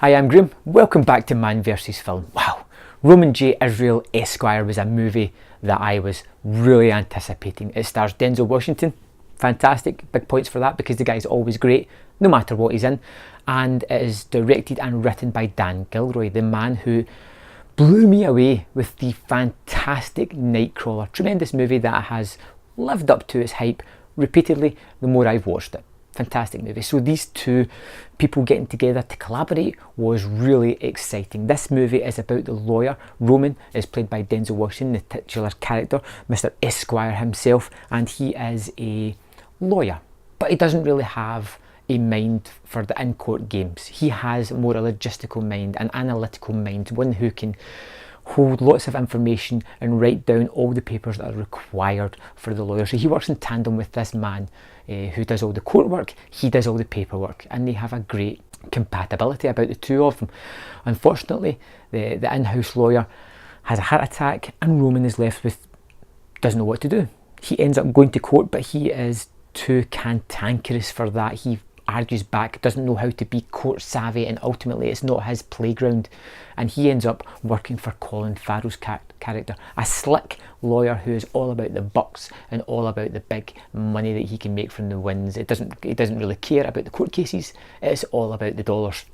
Hi, I'm Graham. Welcome back to Man vs Film. Wow, Roman J. Israel Esquire was a movie that I was really anticipating. It stars Denzel Washington. Fantastic, big points for that because the guy's always great, no matter what he's in. And it is directed and written by Dan Gilroy, the man who blew me away with the fantastic Nightcrawler. Tremendous movie that has lived up to its hype repeatedly the more I've watched it. Fantastic movie. So these two people getting together to collaborate was really exciting. This movie is about the lawyer. Roman is played by Denzel Washington, the titular character, Mr. Esquire himself, and he is a lawyer, but he doesn't really have a mind for the in-court games. He has more a logistical mind, an analytical mind, one who can hold lots of information and write down all the papers that are required for the lawyer. So he works in tandem with this man who does all the court work, he does all the paperwork, and they have a great compatibility about the two of them. Unfortunately, the in-house lawyer has a heart attack and Roman is left with, doesn't know what to do. He ends up going to court, but he is too cantankerous for that. He argues back, doesn't know how to be court savvy, and ultimately it's not his playground, and he ends up working for Colin Farrell's character, a slick lawyer who is all about the bucks and all about the big money that he can make from the wins. He doesn't really care about the court cases, it's all about the dollars.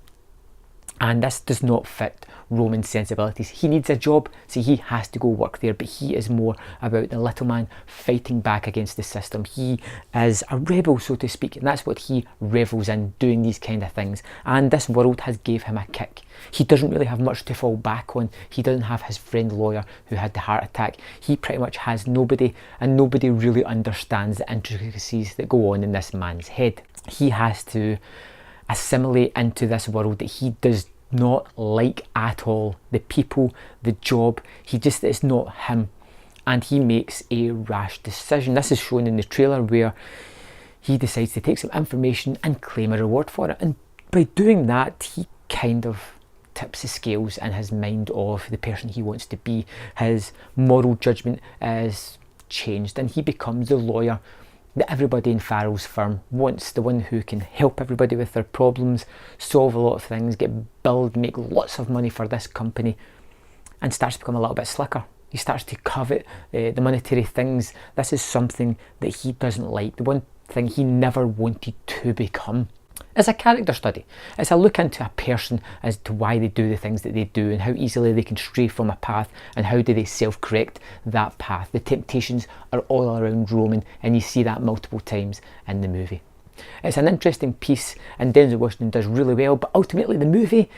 And this does not fit Roman's sensibilities. He needs a job, so he has to go work there, but he is more about the little man fighting back against the system. He is a rebel, so to speak, and that's what he revels in, doing these kind of things. And this world has gave him a kick. He doesn't really have much to fall back on. He doesn't have his friend lawyer who had the heart attack. He pretty much has nobody, and nobody really understands the intricacies that go on in this man's head. He has to assimilate into this world that he does not like at all. The people, the job, it's not him, and he makes a rash decision. This is shown in the trailer where he decides to take some information and claim a reward for it, and by doing that he kind of tips the scales in his mind of the person he wants to be. His moral judgment is changed and he becomes the lawyer that everybody in Farrell's firm wants, the one who can help everybody with their problems, solve a lot of things, get billed, make lots of money for this company, and starts to become a little bit slicker. He starts to covet the monetary things. This is something that he doesn't like, the one thing he never wanted to become. It's a character study. It's a look into a person as to why they do the things that they do and how easily they can stray from a path and how do they self-correct that path. The temptations are all around Roman, and you see that multiple times in the movie. It's an interesting piece and Denzel Washington does really well, but ultimately the movie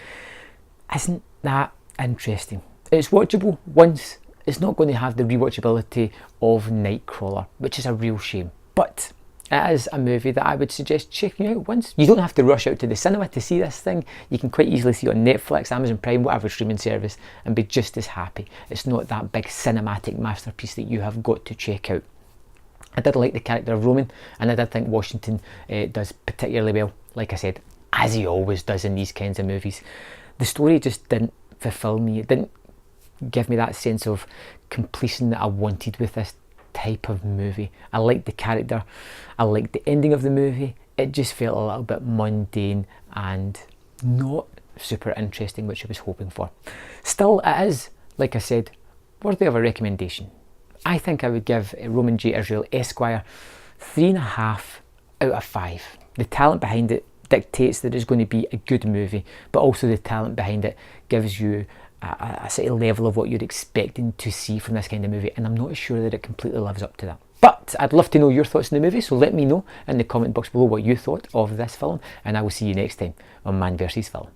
isn't that interesting. It's watchable once. It's not going to have the rewatchability of Nightcrawler, which is a real shame. But it is a movie that I would suggest checking out once. You don't have to rush out to the cinema to see this thing. You can quite easily see it on Netflix, Amazon Prime, whatever streaming service, and be just as happy. It's not that big cinematic masterpiece that you have got to check out. I did like the character of Roman, and I did think Washington does particularly well, like I said, as he always does in these kinds of movies. The story just didn't fulfill me. It didn't give me that sense of completion that I wanted with this type of movie. I liked the character, I liked the ending of the movie. It just felt a little bit mundane and not super interesting, which I was hoping for. Still, it is, like I said, worthy of a recommendation. I think I would give Roman J. Israel Esquire 3.5 out of 5. The talent behind it dictates that it's going to be a good movie, but also the talent behind it gives you a sort of level of what you're expecting to see from this kind of movie, and I'm not sure that it completely lives up to that. But I'd love to know your thoughts on the movie, so let me know in the comment box below what you thought of this film, and I will see you next time on Man vs Film.